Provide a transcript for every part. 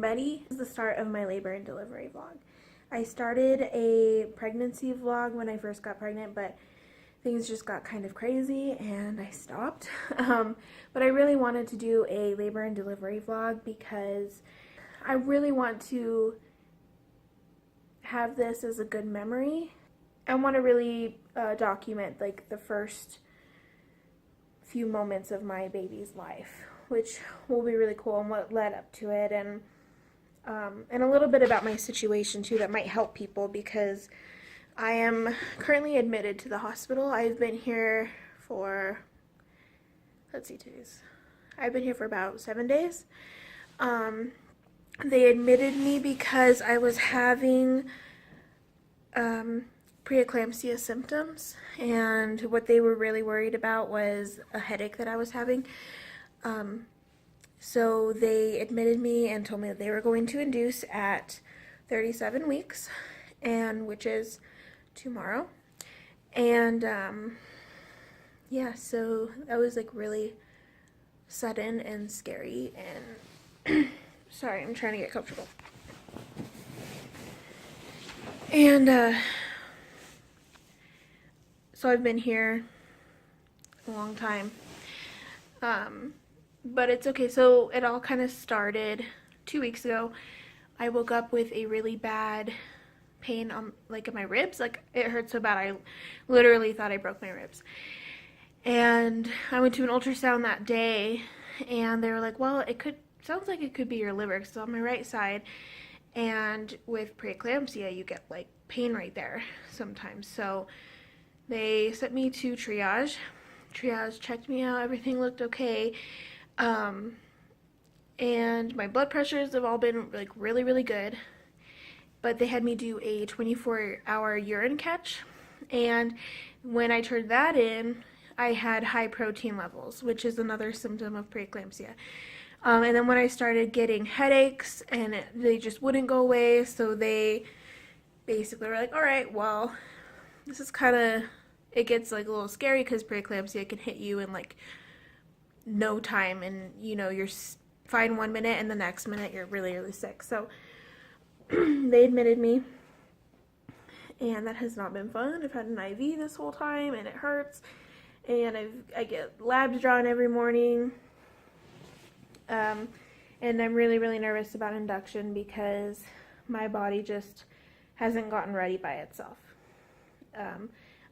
everybody. This is the start of my labor and delivery vlog. I started a pregnancy vlog when I first got pregnant, but things just got kind of crazy and I stopped. But I really wanted to do a labor and delivery vlog because I really want to have this as a good memory. I want to really document like the first few moments of my baby's life, which will be really cool, and what led up to it, and a little bit about my situation too that might help people, because I am currently admitted to the hospital. I've been here for, let's see, I've been here for about 7 days. They admitted me because I was having preeclampsia symptoms, and what they were really worried about was a headache that I was having. So they admitted me and told me that they were going to induce at 37 weeks, and which is tomorrow. And yeah, so that was like really sudden and scary, and sorry, I'm trying to get comfortable. And so I've been here a long time, but it's okay. So it all kind of started 2 weeks ago. I woke up with a really bad pain on, like, in my ribs. Like, it hurt so bad I literally thought I broke my ribs. And I went to an ultrasound that day, and they were like, well, sounds like it could be your liver, because it's on my right side, and with preeclampsia you get like pain right there sometimes. So they sent me to triage. Triage checked me out, everything looked okay, and my blood pressures have all been like really good, but they had me do a 24-hour urine catch, and when I turned that in, I had high protein levels, which is another symptom of preeclampsia. And then when I started getting headaches, and they just wouldn't go away, so they basically were like, all right, well, this is kind of, it gets like a little scary, because preeclampsia can hit you in like no time, and you know, you're fine 1 minute and the next minute you're really sick. So they admitted me, and that has not been fun. I've had an IV this whole time, and it hurts, and I get labs drawn every morning. And I'm really nervous about induction, because my body just hasn't gotten ready by itself.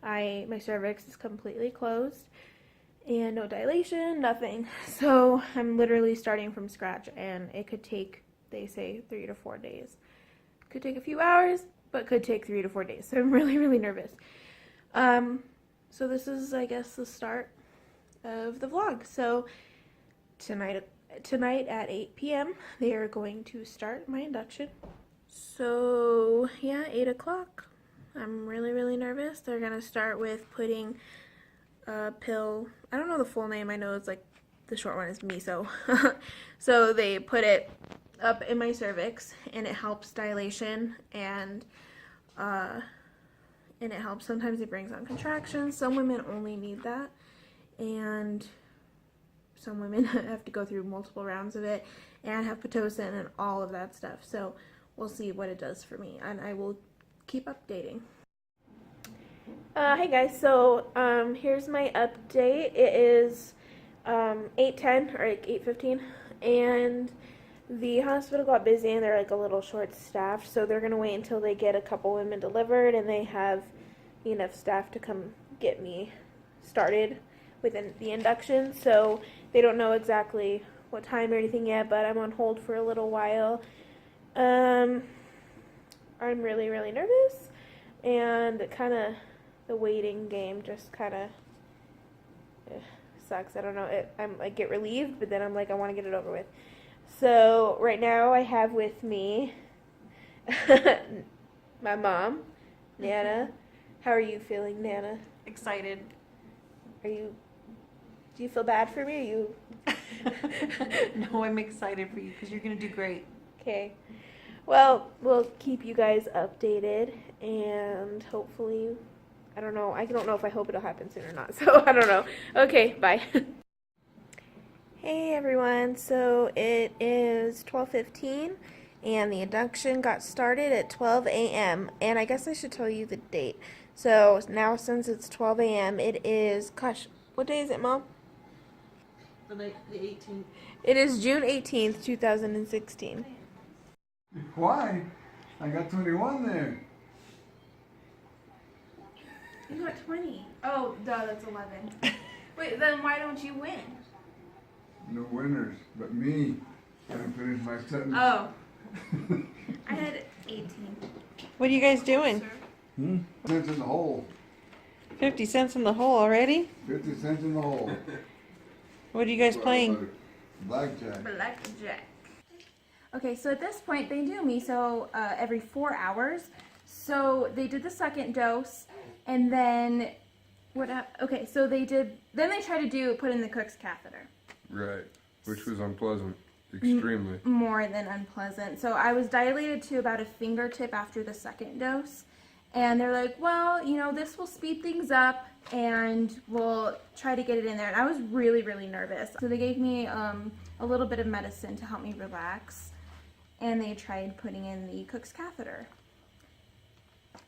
My cervix is completely closed, and no dilation, nothing. So I'm literally starting from scratch, and it could take, they say, 3 to 4 days. Could take a few hours, but could take 3 to 4 days. So I'm really nervous. So this is, I guess, the start of the vlog. So tonight at 8 p.m. they are going to start my induction. So yeah, 8 o'clock. I'm really nervous. They're gonna start with putting a pill. I don't know the full name. I know it's like the short one is meso. So they put it up in my cervix, and it helps dilation, and it helps. Sometimes it brings on contractions. Some women only need that, and some women have to go through multiple rounds of it and have Pitocin and all of that stuff. So we'll see what it does for me, and I will keep updating. Hey guys, so here's my update. It is 8:10 or like 8:15, and the hospital got busy and they're like a little short staffed, so they're gonna wait until they get a couple women delivered and they have enough staff to come get me started within the induction. So they don't know exactly what time or anything yet, but I'm on hold for a little while. I'm really nervous, and kind of the waiting game just kind of sucks. I don't know, I get relieved, but then I'm like, I want to get it over with. So right now I have with me my mom, Nana. How are you feeling, Nana? Excited. Do you feel bad for me? Or you? No, I'm excited for you, because you're going to do great. Okay. Well, we'll keep you guys updated, and hopefully, I don't know if I hope it'll happen soon or not, so I don't know. Okay, bye. Hey everyone, so it is 12:15, and the induction got started at 12 a.m. And I guess I should tell you the date. So now since it's 12 a.m., it is, gosh, what day is it, Mom? The 18th. It is June 18th, 2016. Why? I got 21 there. You got 20. Oh, duh, that's 11. Wait, then why don't you win? No winners, but me. Can I finish my sentence? Oh. I had 18. What are you guys doing? Cents in the hole. 50 cents in the hole already? 50 cents in the hole. What are you guys playing? Blackjack. Blackjack. Okay, so at this point, they do miso every 4 hours. So they did the second dose, and then okay, so they tried to put in the Cook's catheter. Right, which was unpleasant, extremely. More than unpleasant. So I was dilated to about a fingertip after the second dose, and they're like, well, you know, this will speed things up, and we'll try to get it in there. And I was really, really nervous. So they gave me a little bit of medicine to help me relax, and they tried putting in the Cook's catheter.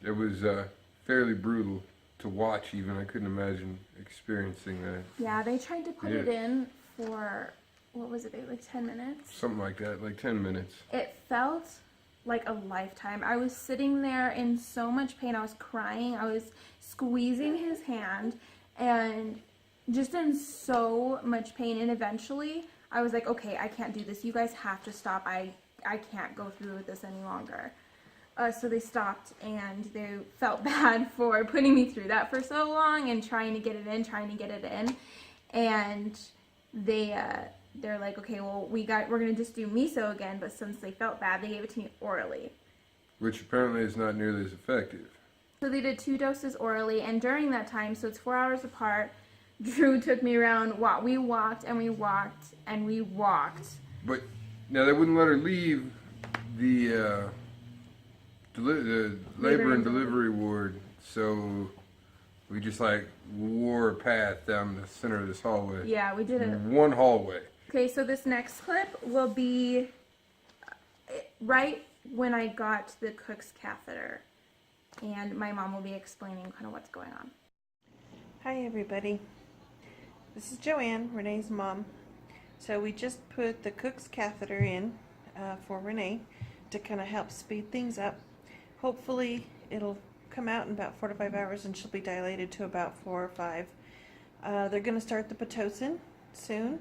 It was fairly brutal to watch even. I couldn't imagine experiencing that. Yeah, they tried to put it in for, what was it, like 10 minutes? Something like that, like 10 minutes. It felt like a lifetime. I was sitting there in so much pain. I was crying. I was squeezing his hand and just in so much pain. And eventually I was like, okay, I can't do this. You guys have to stop. I can't go through with this any longer. So they stopped, and they felt bad for putting me through that for so long and trying to get it in. And they're like, okay, well, we're gonna just do miso again, but since they felt bad, they gave it to me orally. Which apparently is not nearly as effective. So they did 2 doses orally, and during that time, so it's 4 hours apart, Drew took me around. We walked and we walked and we walked. But now they wouldn't let her leave the labor and delivery ward, so we just like wore a path down the center of this hallway. Yeah, we did it. One hallway. Okay, so this next clip will be right when I got the Cook's catheter, and my mom will be explaining kind of what's going on. Hi everybody. This is Joanne, Renee's mom. So we just put the Cook's catheter in for Renee to kind of help speed things up. Hopefully it'll come out in about 4 to 5 hours and she'll be dilated to about 4 or 5. They're going to start the Pitocin soon,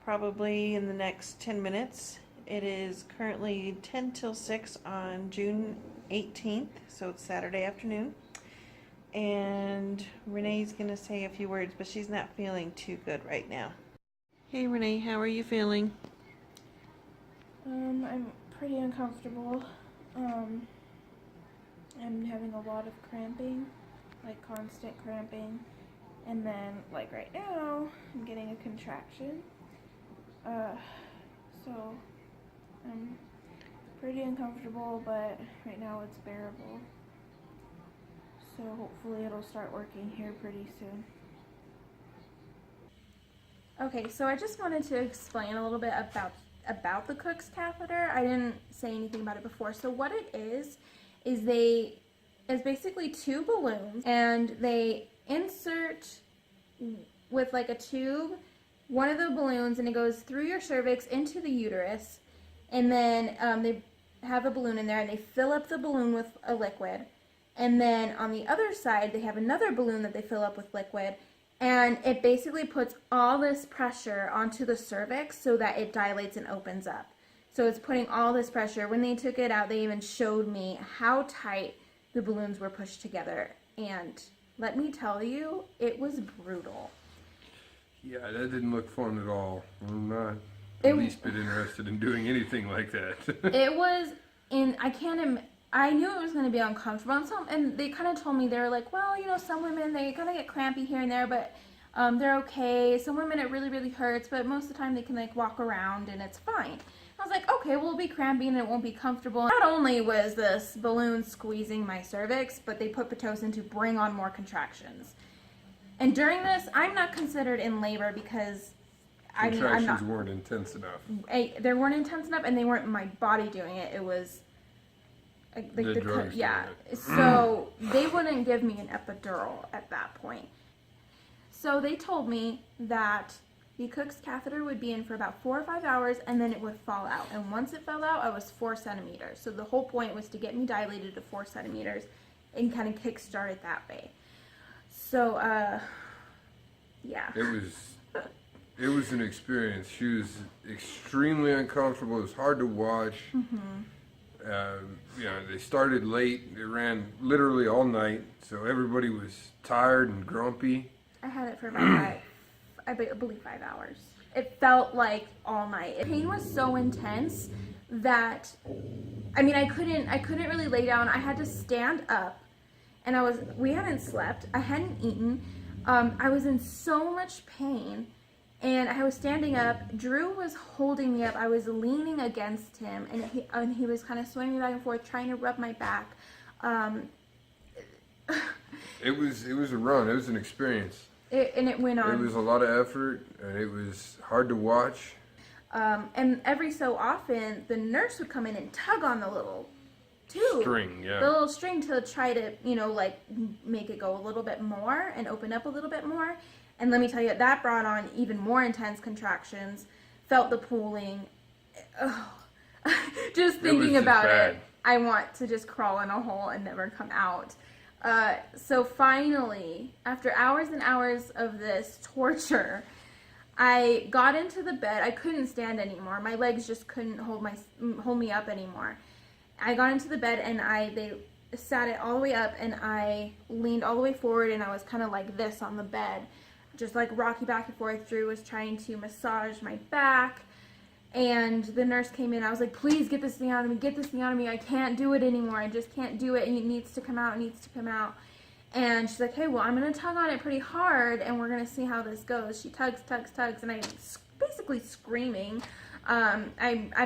probably in the next 10 minutes. It is currently 10 till 6 on June 18th, so it's Saturday afternoon. And Renee's going to say a few words, but she's not feeling too good right now. Hey Renee, how are you feeling? I'm pretty uncomfortable. I'm having a lot of cramping, like constant cramping, and then like right now I'm getting a contraction. So I'm pretty uncomfortable, but right now it's bearable. So hopefully it'll start working here pretty soon. Okay, so I just wanted to explain a little bit about the Cook's catheter. I didn't say anything about it before. So what it is it's basically 2 balloons, and they insert with like a tube one of the balloons, and it goes through your cervix into the uterus, and then they have a balloon in there, and they fill up the balloon with a liquid, and then on the other side they have another balloon that they fill up with liquid, and it basically puts all this pressure onto the cervix so that it dilates and opens up. So it's putting all this pressure. When they took it out, they even showed me how tight the balloons were pushed together. And let me tell you, it was brutal. Yeah, that didn't look fun at all. I'm not the least bit interested in doing anything like that. It was I knew it was going to be uncomfortable. And they kind of told me, they were like, well, you know, some women, they kind of get crampy here and there, but they're okay. Some women, it really, really hurts, but most of the time they can like walk around and it's fine. I was like, okay, well, it'll be crampy and it won't be comfortable. Not only was this balloon squeezing my cervix, but they put Pitocin to bring on more contractions. And during this, I'm not considered in labor because I mean, I'm Contractions not. weren't intense enough. They weren't intense enough, and they weren't my body doing it. It was like The drugs yeah. doing it. So they wouldn't give me an epidural at that point. So they told me that the Cook's catheter would be in for about 4 or 5 hours, and then it would fall out. And once it fell out, I was 4 centimeters. So the whole point was to get me dilated to 4 centimeters, and kind of kickstart it that way. So yeah. It was an experience. She was extremely uncomfortable. It was hard to watch. They started late. It ran literally all night, so everybody was tired and grumpy. I had it for about I believe 5 hours. It felt like all night. The pain was so intense that, I mean, I couldn't really lay down. I had to stand up, and we hadn't slept. I hadn't eaten. I was in so much pain, and I was standing up. Drew was holding me up. I was leaning against him, and he was kind of swinging me back and forth, trying to rub my back. It was a run. It was an experience. It went on. It was a lot of effort, and it was hard to watch. And every so often, the nurse would come in and tug on the little tube. String, yeah. The little string to try to, like, make it go a little bit more and open up a little bit more. And let me tell you, that brought on even more intense contractions. Felt the pooling. Oh. Just thinking about it, I want to just crawl in a hole and never come out. So finally, after hours and hours of this torture, I got into the bed. I couldn't stand anymore. My legs just couldn't hold me up anymore. I got into the bed, and they sat it all the way up, and I leaned all the way forward, and I was kind of like this on the bed, just like rocking back and forth. Drew was trying to massage my back, and the nurse came in. I was like, please get this thing out of me, get this thing out of me. I can't do it anymore. I just can't do it, and it needs to come out, it needs to come out. And she's like, hey, well, I'm going to tug on it pretty hard, and we're going to see how this goes. She tugs, and I'm basically screaming. I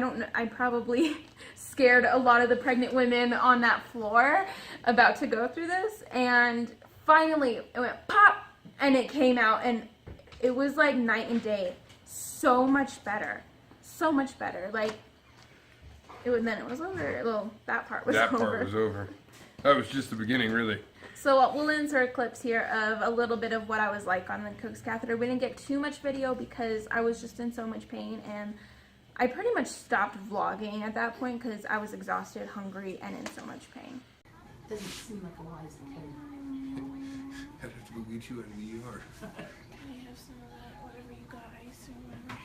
don't know, I probably scared a lot of the pregnant women on that floor about to go through this. And finally, it went pop, and it came out, and it was like night and day. So much better. So much better. Like, then it was over. Well, that part was over. That part was over. That was just the beginning, really. So we'll insert clips here of a little bit of what I was like on the Cook's catheter. We didn't get too much video because I was just in so much pain, and I pretty much stopped vlogging at that point because I was exhausted, hungry, and in so much pain. Doesn't seem like a wise thing. I have to go get you in the ER. Can I have some of that, whatever you got, ice or whatever?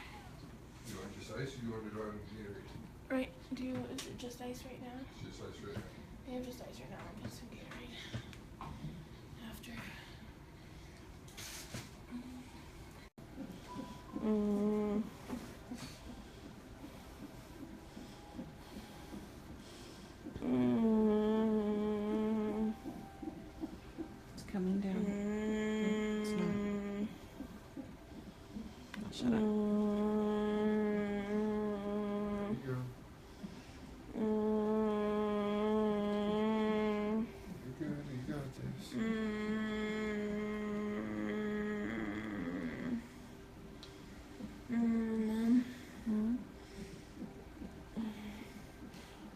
You want just ice, or you want it on Gatorade? Right, is it just ice right now? It's just ice right now. I have just ice right now. I'll put some Gatorade after. It's coming down. It's not. Shut up. Here you go. You're good. You got this.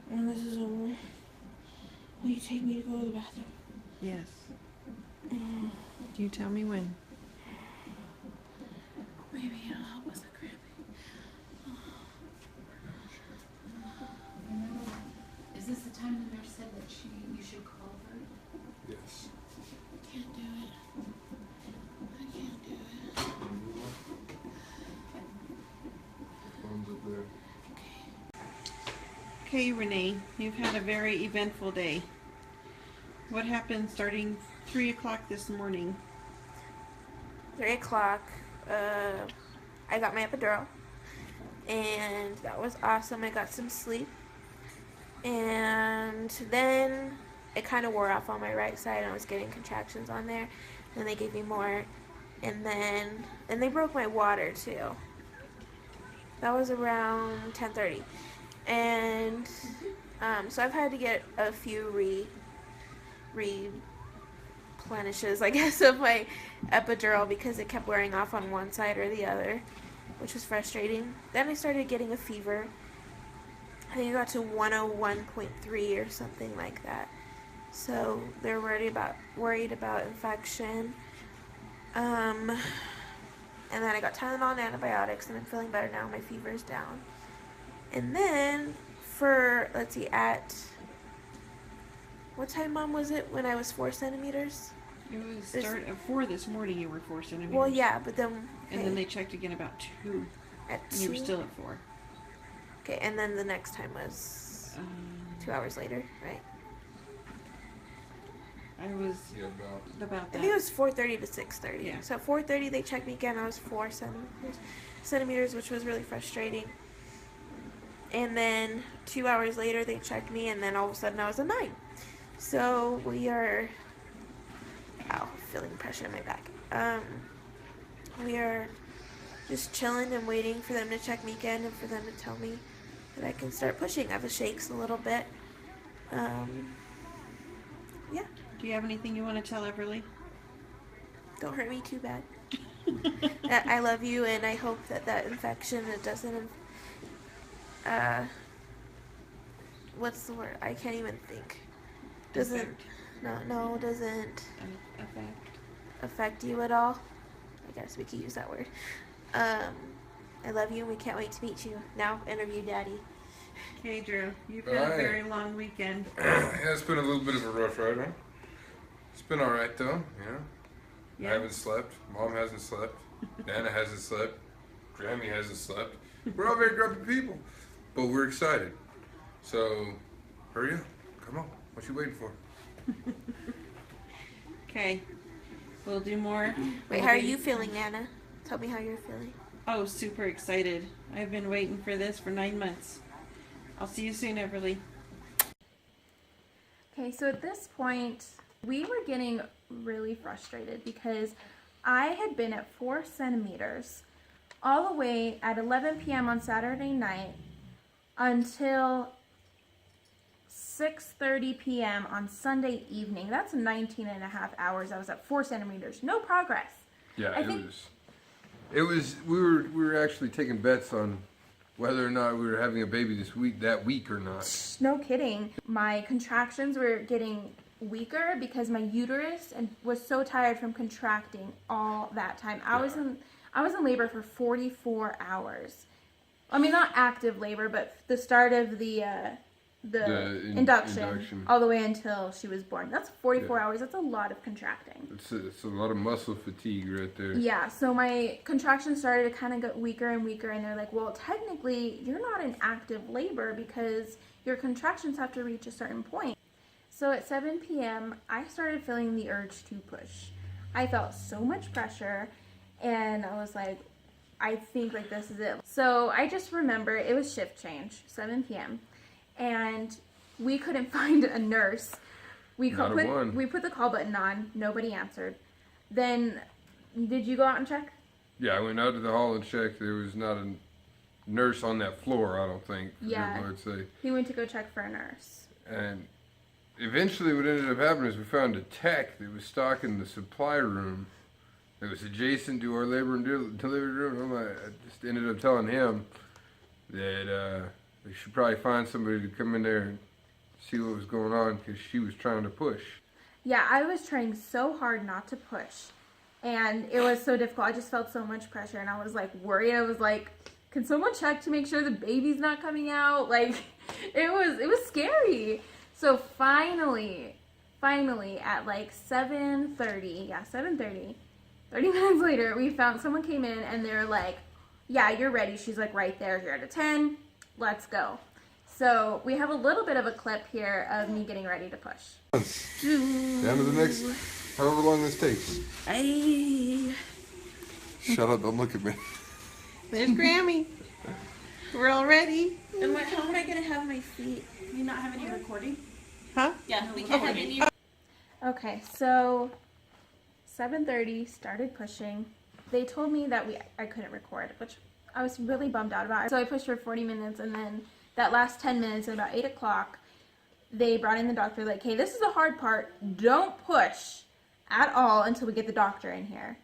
When this is over, will you take me to go to the bathroom? Yes. Do you tell me when? Maybe it'll help with the cramping. Is this the time the nurse said that you should call her? Yes. Can't do it. I can't do it. Phone's up there. Okay, Renee, you've had a very eventful day. What happened starting 3 o'clock this morning? 3 o'clock, I got my epidural, and that was awesome. I got some sleep, and then it kind of wore off on my right side, and I was getting contractions on there, and they gave me more, and then they broke my water too. That was around 10:30, and so I've had to get a few replenishes, I guess, of my epidural because it kept wearing off on one side or the other. which was frustrating. Then I started getting a fever. I think it got to 101.3 or something like that. So they're worried about infection. And then I got Tylenol and antibiotics, and I'm feeling better now. My fever's down. And then for, let's see, at what time, Mom, was it when I was 4 centimeters? It was start at 4 this morning. You were 4 centimeters. Well, yeah, but then And then they checked again about 2. at And you were 2. still at 4. Okay, and then the next time was 2 hours later, right? I was Yeah, about. about I that. think it was 4:30 to 6:30. Yeah. So at 4:30 they checked me again. I was 4 centimeters, which was really frustrating. And then 2 hours later they checked me, and then all of a sudden I was a 9. So we are, ow, feeling pressure in my back. We are just chilling and waiting for them to check me again and for them to tell me that I can start pushing. I have the shakes a little bit. Yeah, Do you have anything you want to tell Everly? don't hurt me too bad. I love you, and I hope that infection, it doesn't, what's the word? I can't even think. Doesn't, Affect. doesn't Affect. affect you at all. I guess we could use that word. I love you, and we can't wait to meet you. Now, interview Daddy. Okay, Drew. You've had Alright. a very long weekend. Yeah, it's been a little bit of a rough ride, huh? It's been alright though, I Yeah. haven't slept. Mom hasn't slept. Nana hasn't slept. Grammy hasn't slept. We're all very grumpy people. But we're excited. So, hurry up. Come on. What you waiting for? Okay. We'll do more. Wait, how are you feeling, Nana? Tell me how you're feeling. Oh, super excited. I've been waiting for this for 9 months. I'll see you soon, Everly. Okay, so at this point, we were getting really frustrated because I had been at 4 centimeters all the way at 11 p.m. on Saturday night until 6:30 p.m. on Sunday evening. That's 19 and a half hours. I was at 4 centimeters. No progress. Yeah, I it think- was. It was. We were actually taking bets on whether or not we were having a baby that week or not. No kidding. My contractions were getting weaker because my uterus was so tired from contracting all that time. I was in labor for 44 hours. I mean, not active labor, but the start of the induction all the way until she was born. That's 44 hours. That's a lot of contracting. It's a lot of muscle fatigue right there. Yeah, so my contractions started to kind of get weaker and weaker, and they're like, well, technically, you're not in active labor because your contractions have to reach a certain point. So at 7 p.m., I started feeling the urge to push. I felt so much pressure, and I was like, I think like this is it. So I just remember it was shift change, 7 p.m., and we couldn't find a nurse. We put the call button on. Nobody answered. Then, did you go out and check? Yeah, I went out to the hall and checked. There was not a nurse on that floor, I don't think. Yeah. I'd say. He went to go check for a nurse. And eventually what ended up happening is we found a tech that was stocking the supply room that was adjacent to our labor and delivery room. I just ended up telling him that we should probably find somebody to come in there and see what was going on because she was trying to push. Yeah, I was trying so hard not to push, and it was so difficult. I just felt so much pressure, and I was like worried. I was like, can someone check to make sure the baby's not coming out? Like, it was scary. So finally at like 7:30, 7:30, 30 minutes later, we found someone came in, and they're like, yeah, you're ready. She's like right there. You're at a 10. Let's go. So we have a little bit of a clip here of me getting ready to push. Down to the next, however long this takes. Hey. Shut up, don't look at me. There's Grammy. We're all ready. And how am I gonna have my feet? Do you not have any recording? Huh? Yeah, we can't have any. Okay, so 7:30 started pushing. They told me that I couldn't record, which I was really bummed out about. So I pushed for 40 minutes, and then that last 10 minutes at about 8 o'clock, they brought in the doctor like, hey, this is the hard part. Don't push at all until we get the doctor in here.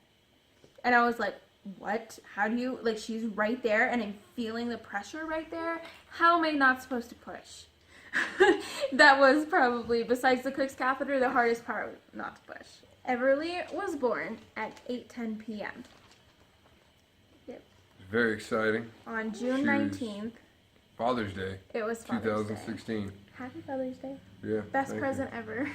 And I was like, what? How do you, like, she's right there and I'm feeling the pressure right there. How am I not supposed to push? That was probably, besides the Cook's catheter, the hardest part not to push. Everly was born at 8:10 p.m. Yep. Very exciting. On June She was 19th. Father's Day, It was Father's Day. 2016. Happy Father's Day. Yeah. Best thank present ever.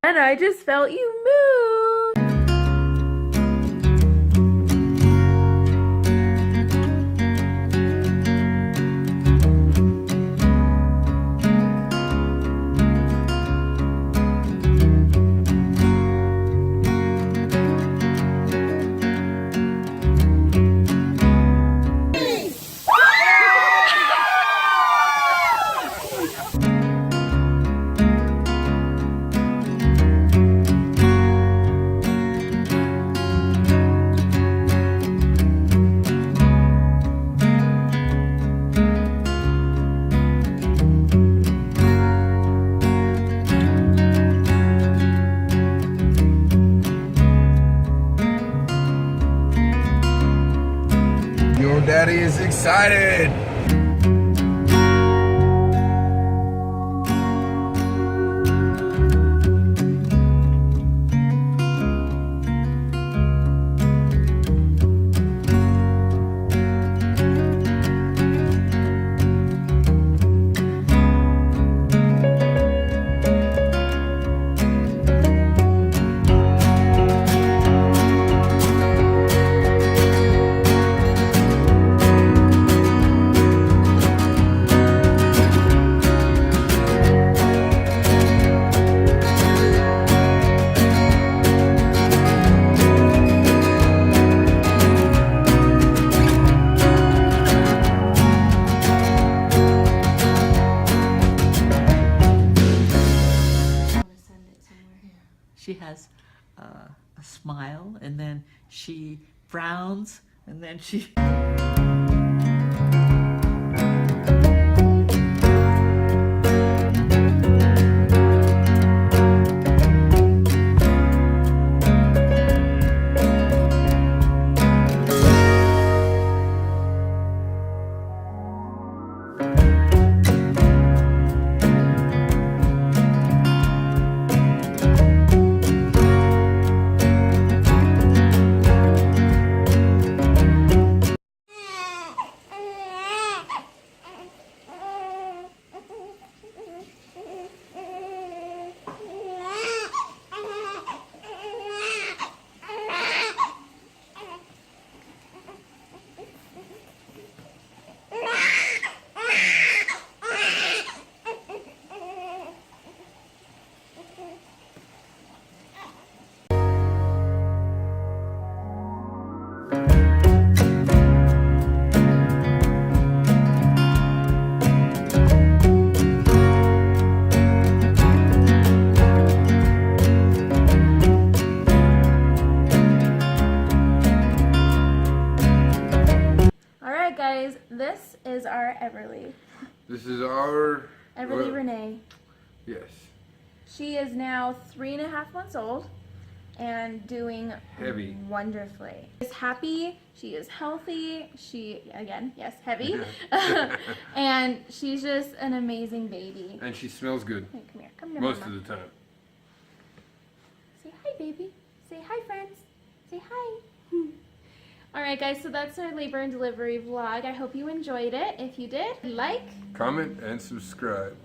And I just felt you move. Your daddy is excited. She has a smile, and then she frowns, and then she... Alright guys, this is our Everly. This is our... Everly well, Renee. Yes. She is now 3.5 months old and doing Heavy. wonderfully. She's happy, she is healthy, she, again, yes, heavy, and she's just an amazing baby. And she smells good. Hey, come here, come to Most Mama. of the time. Say hi, baby. Say hi, friends. Say hi. Alright guys, so that's our labor and delivery vlog. I hope you enjoyed it. If you did, like, Comment and subscribe.